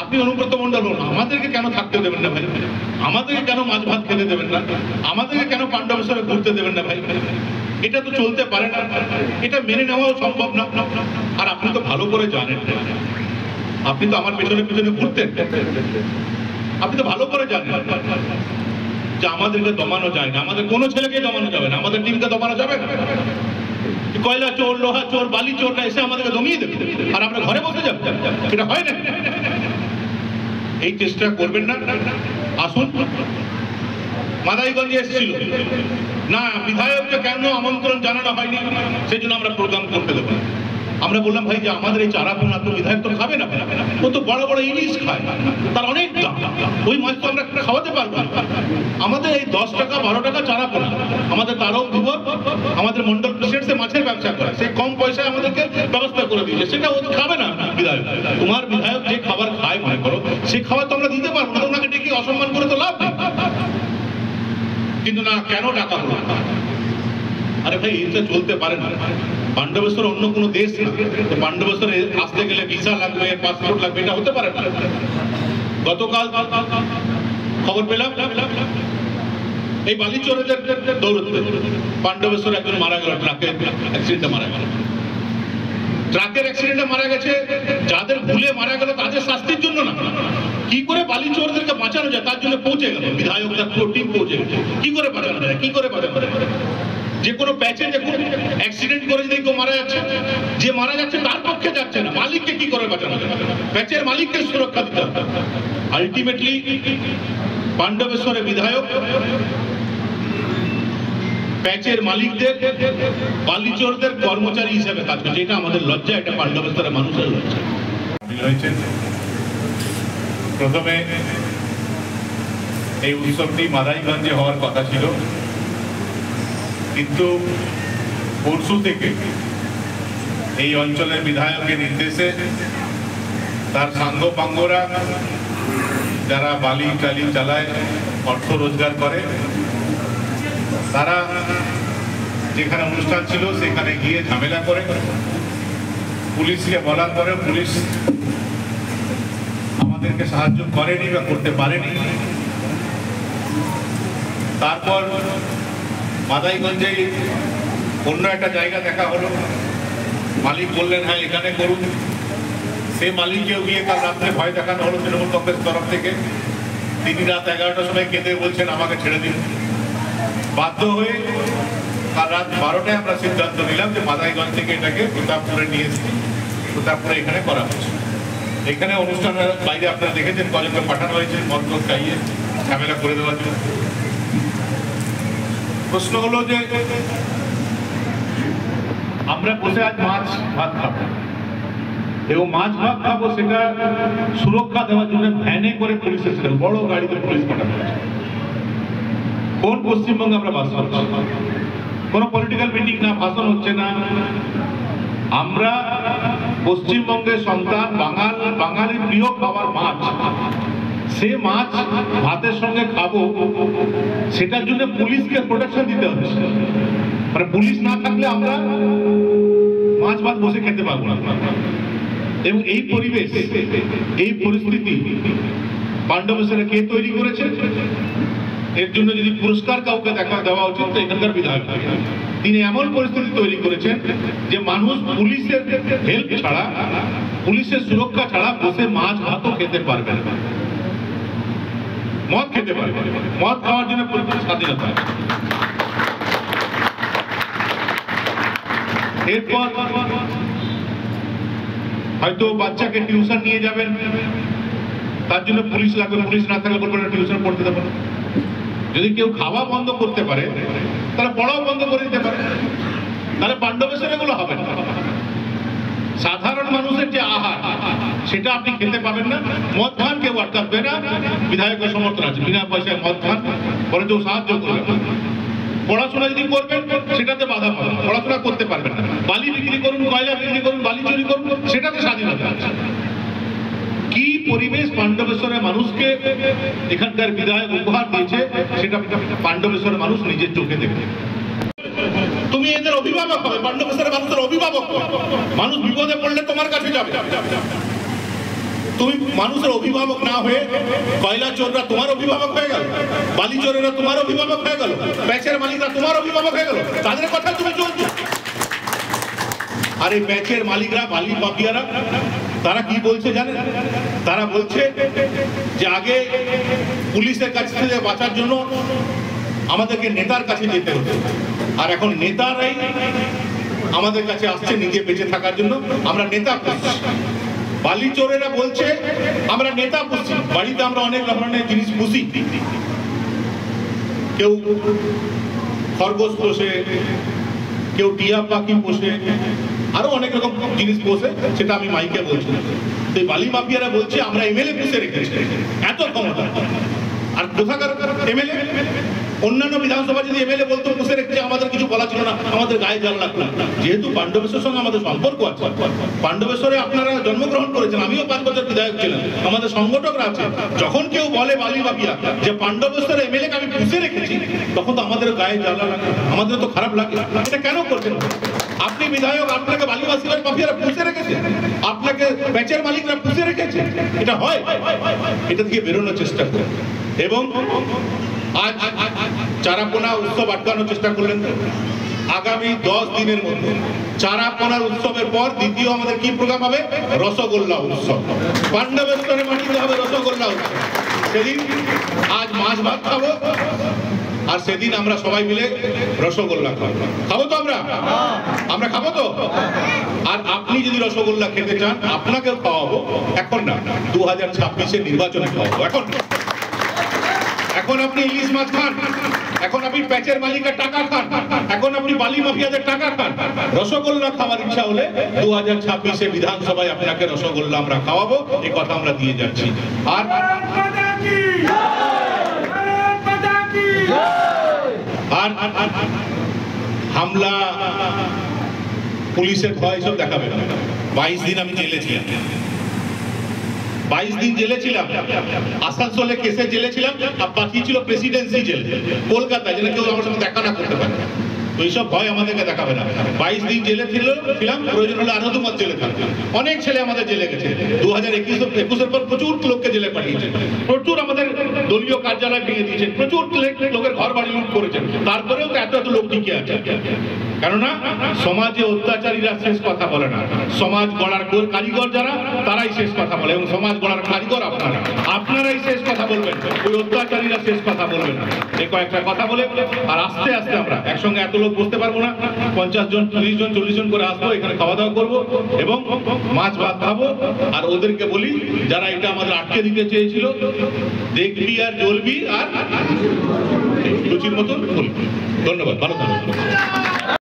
আপনি অনুব্রত মণ্ডল আমাদেরকে কেন থাকতে দেবেন না ভাই? আমাদেরকে কেন মাছ ভাত খেতে দেবেন না? আমাদেরকে কেন পাণ্ডবেশ্বরে ঘুরতে দেবেন না ভাই? এটা তো চলতে পারে না, এটা মেনে নেওয়াও সম্ভব না। আর আপনি তো ভালো করে জানেন, আপনি তো আমার পেছনে পেছনে ঘুরতেন, আপনি তো ভালো করে জানেন যে আমাদেরকে দমানো যায় না, আমাদের কোনো ছেলেকে দমানো যাবে না, আমাদের টিমকে দমানো যাবে না। কয়লা চোর, লোহা চোর, বালি চোররা এসে আমাদেরকে দমিয়ে দেবে আর আমরা ঘরে বসে যাবো, এটা হয় না। এই চেষ্টা করবেন না। আসুন, মাদাইগঞ্জে এসেছিল না, বিধায়ককে কেন আমন্ত্রণ জানানো হয়নি সেই জন্য আমরা প্রোগ্রাম করতে দেবো। আমরা বললাম ভাই যে আমাদের এই চারাপোনা তো বিধায়ক তো খাবে না, ও তো বড় বড় ইলিশ খায়, তার অনেক দাম, ওই মাছ তো আমরা খাওয়াতে পারবো না। আমাদের এই 10 টাকা 12 টাকা চারাপোনা, আমাদের তারক ধুবর, আমাদের মন্ডল প্রেসিডেন্ট সে মাছের ব্যবসা করে, সেই কম পয়সায় আমাদেরকে ব্যবস্থা করে দিয়েছে, সেটা ও খাবে না বিধায়ক। তোমার বিধায়ক যে খাবার খায় মনে করো, সেই খাবার তো আমরা দিতে পারবো না, ওনাকে ডেকে অসম্মান করে তো লাভ নেই। কিন্তু না, কেন ডাকা হলো? আরে ভাই, এটা চলতে পারে না। পাণ্ডবেশ্বর অন্য কোনো দেশ না, পাণ্ডবেশ্বরে আসতে গেলে ভিসা লাগবে, পাসপোর্ট লাগবে, এটা হতে পারে না। গতকাল খবর পেলাম এই বালিচোরেদের দৌড়তে পাণ্ডবেশ্বরে একজন মারা গেল, ট্রাকের অ্যাক্সিডেন্টে মারা গেল। ট্রাকের অ্যাক্সিডেন্টে মারা গেছে, যাদের ভুলে মারা গেল তাদের শাস্তির জন্য না, কি করে বালিচোরদেরকে বাঁচানো যায় তার জন্য পৌঁছে গেল বিধায়ক, তার পুরো টিম পৌঁছে গেল। কি করে বাঁচানো যায়, কি করে বাঁচানো যায়? যে কোনো প্যাচে দেখুন অ্যাক্সিডেন্ট করে যদি কেউ মারা যাচ্ছে, যে মারা যাচ্ছে তার পক্ষে যাচ্ছে না, মালিককে কি করে বাঁচানো যায়? প্যাচের মালিককে সুরক্ষা দিতে হবে। আলটিমেটলি পাণ্ডবেশ্বরের বিধায়ক প্যাচের মালিকদের, বালিচোরদের কর্মচারী হিসেবে কাজ করছে। এটা আমাদের লজ্জা, এটা পাণ্ডবেশ্বরের মানুষের লজ্জা। প্রথমে এই উৎসবটি মাদাইগঞ্জে হওয়ার কথা ছিল, কিন্তু পরশু থেকে এই অঞ্চলের বিধায়কের নির্দেশে তার সাঙ্গপাঙ্গরা যারা বালি টালি চালায়, অর্থ রোজগার করে, তারা যেখানে অনুষ্ঠান ছিল সেখানে গিয়ে ঝামেলা করে, পুলিশকে বলার পরে পুলিশ আমাদেরকে সাহায্য করেনি বা করতে পারেনি। তারপর মাদাইগঞ্জে অন্য একটা জায়গা দেখা হলো, মালিক বললেন হ্যাঁ এখানে করুন, সে মালিককেও গিয়ে কাল রাত্রে ভয় দেখানো হলো তৃণমূল কংগ্রেস তরফ থেকে। তিনি রাত 11টার সময় কেঁদে বলছেন আমাকে ছেড়ে দিন। বাধ্য হয়ে কাল রাত 12টায় আমরা সিদ্ধান্ত নিলাম যে মাদাইগঞ্জ থেকে এটাকে প্রতাপপুরে নিয়ে এসে প্রতাপপুরে এখানে করা হচ্ছে। এখানে অনুষ্ঠানের বাইরে আপনারা দেখেছেন কজনকে পাঠানো হয়েছে মদ খাইয়ে ঝামেলা করে দেওয়ার জন্য। প্রশ্ন হলো যে আমরা বসে আজ মাছ ভাত খাবো এবং মাছ ভাত খাবো, সেটা সুরক্ষা দেওয়ার জন্য ভ্যানে করে পুলিশ এসেছিল, বড় গাড়িতে পুলিশ পাঠানো হয়েছে। কোন পশ্চিমবঙ্গে আমরা বাস করছি? কোনো পলিটিক্যাল মিটিং না, ভাষণ হচ্ছে না। আমরা পশ্চিমবঙ্গের সন্তান, বাঙালির প্রিয় খাবার মাছ, সে মাছ ভাতের সঙ্গে খাবো, সেটার জন্য পুলিশকে প্রোটেকশন দিতে হবে। মানে পুলিশ না থাকলে আমরা মাছ ভাত বসে খেতে পারবো না। এবং এই পরিবেশ, এই পরিস্থিতি পাণ্ডবেশ্বরে কে তৈরি করেছে? এর জন্য যদি পুরস্কার কাউকে দেওয়া উচিত তো এখানকার বিধায়ক। তিনি এমন পরিস্থিতি তৈরি করেছেন যে মানুষ পুলিশের হেল্প ছাড়া, পুলিশের সুরক্ষা ছাড়া বসে মাছ ভাতও খেতে পারবে না, মদ খেতে পারবে, মদ খাওয়ার জন্য পুলিশের স্বাধীনতা। এরপর হয়তো বাচ্চাকে টিউশন নিয়ে যাবেন, তার জন্য পুলিশ লাগবে, পুলিশ না থাকলে বলবেন টিউশন পড়তে দেবেন। যদি কেউ খাওয়া বন্ধ করতে পারে তাহলে পড়াও বন্ধ করে দিতে পারে, তাহলে পাণ্ডবেশ্বর এগুলো হবে না। সাধারণ মানুষের যে আহার সেটা আপনি খেতে পাবেন না। মদ খান কেউ আটকাবে না, বিধায়কের সমর্থন আছে, বিনা পয়সায় মদ খান, বরঞ্চ সাহায্য করবেন। পড়াশোনা যদি করবেন সেটাতে বাধা পাবেন, পড়াশোনা করতে পারবেন না। বালি বিক্রি করুন, কয়লা বিক্রি করুন, বালি চুরি করুন, সেটাতে স্বাধীনতা আছে। কি পরিবেশ পাণ্ডবেশ্বরের মানুষকে এখানকার বিধায়ক উপহার দিয়েছে সেটা পাণ্ডবেশ্বরের মানুষ নিজের চোখে দেখে। তুমি এদের অভিভাবক হবে, পাণ্ডবেশ্বরের মানুষের অভিভাবক হবে। মানুষ বিপদে পড়লে তোমার কাছে যাবে। তুমি মানুষের অভিভাবক না হয়ে কয়লা চোররা তোমার অভিভাবক হয়ে গেল, বালি চোরেরা তোমার অভিভাবক হয়ে গেল, প্যাচের মালিকরা তোমার অভিভাবক হয়ে গেল, তাদের কথা তুমি চলছো। আর এই প্যাচের মালিকরা, বালি মাফিয়ারা, তারা কি বলছে জানেন? তারা বলছে যে আগে পুলিশের কাছ থেকে বাঁচার জন্য আমাদেরকে নেতার কাছে যেতে হতো, আর এখন নেতারাই আমাদের কাছে আসছে নিজে বেঁচে থাকার জন্য। আমরা নেতা খুঁজছি। বালি চোরেরা বলছে আমরা নেতা পুষছি, বাড়িতে আমরা অনেক ধরনের জিনিস পুষি, কেউ খরগোশ পোষে, কেউ টিয়া পাখি পোষে, আরো অনেক রকম জিনিস পোষে, সেটা আমি মাইকে বলছি। সেই বালি মাফিয়ারা বলছে আমরা এমএলএ পুষে রেখেছি, এত ক্ষমতা। আর কোথাকার এমএলএ? অন্যান্য বিধানসভা যদি এমএলএ বলতো পুষে রেখেছে, আমাদের কিছু বলা ছিল না, আমাদের গায়ে জল লাগতো না। যেহেতু পাণ্ডবেশ্বরের সঙ্গে আমাদের সম্পর্ক আছে, পাণ্ডবেশ্বরে আপনারা জন্মগ্রহণ করেছেন, আমিও 5 বছর বিধায়ক ছিলাম, আমাদের সংগঠকরা আছে। যখন কেউ বলে বালি মাফিয়া যে পাণ্ডবেশ্বরের এমএলএ কে আমি পুষে রেখেছি, তখন তো আমাদের গায়ে জ্বালা লাগে, আমাদের তো খারাপ লাগে। এটা কেন করছেন? আপনি বিধায়ক, আপনাকে বালি মাফিয়ারা পুষে রেখেছে, আপনাকে প্যাচের মালিকরা পুষে রেখেছে, এটা হয়? এটা থেকে বেরোনোর চেষ্টা করুন। এবং আজ চারাপোনা উৎসব আটকানোর চেষ্টা করলেন। আগামী 10 দিনের মধ্যে চারাপোনার উৎসবের পর দ্বিতীয় আমাদের কি প্রোগ্রাম হবে? রসগোল্লা উৎসব। পাণ্ডবেশ্বরের মাটিতে হবে রসগোল্লা উৎসব। সেদিন আজ মাছ ভাত খাবো, আর সেদিন আমরা সবাই মিলে রসগোল্লা খাবো। খাবো তো আমরা খাবো তো? আর আপনি যদি রসগোল্লা খেতে চান, আপনাকেও খাওয়াবো, এখন না, 2026-এর নির্বাচনে খাওয়াবো। এখন আপনি ইলিশ মাছ খান, এখন আপনি প্যাচের মালিকের টাকা খান, এখন আপনি বালি মাফিয়াদের টাকা খান। রসগোল্লা খাওয়ার ইচ্ছা হলে 2026-এ বিধানসভায় আপনাকে রসগোল্লা আমরা খাওয়াবো, এই কথা আমরা দিয়ে যাচ্ছি। আর হামলা, পুলিশের ভয় সব দেখাবে না। 22 দিন আমি জেলে ছিলাম, 22 দিন জেলে ছিলাম। আসানসোলে কেসে জেলে ছিলাম, আর পাঠিয়েছিল প্রেসিডেন্সি জেলে কলকাতায়, যেন কেউ আমার সঙ্গে দেখা না করতে পারে। তো এইসব ভয় আমাদেরকে দেখাবে না। 22 দিন জেলে ছিলাম, প্রয়োজন হলে আরো 2 মাস জেলে থাকবে। অনেক ছেলে আমাদের জেলে গেছে। 2021-এর পর প্রচুর লোককে জেলে পাঠিয়েছে, প্রচুর আমাদের দলীয় কার্যালয় ভেঙে দিয়েছে, প্রচুর লোকের ঘর বাড়ি লুট করেছেন। তারপরেও তো এত লোক টিকে আছে, কেননা সমাজে অত্যাচারীরা শেষ কথা বলে না, সমাজ গড়ার কারিগর যারা, তারাই শেষ কথা বলে। এবং সমাজ গড়ার কারিগর আপনারাই শেষ কথা বলবেন, ওই অত্যাচারীরা শেষ কথা বলবে না। এই কয়েকটা কথা বলে, আর আস্তে আস্তে আমরা একসঙ্গে এত লোক বসতে পারবো না, 50 জন, 30 জন, 40 জন করে আসবো, এখানে খাওয়া দাওয়া করবো এবং মাছ ভাত খাবো। আর ওদেরকে বলি, যারা এটা আমাদের আটকে দিতে চেয়েছিল, দেখবি আর জ্বলবি আর লুচির মতন। ধন্যবাদ, ভালো থাকবেন।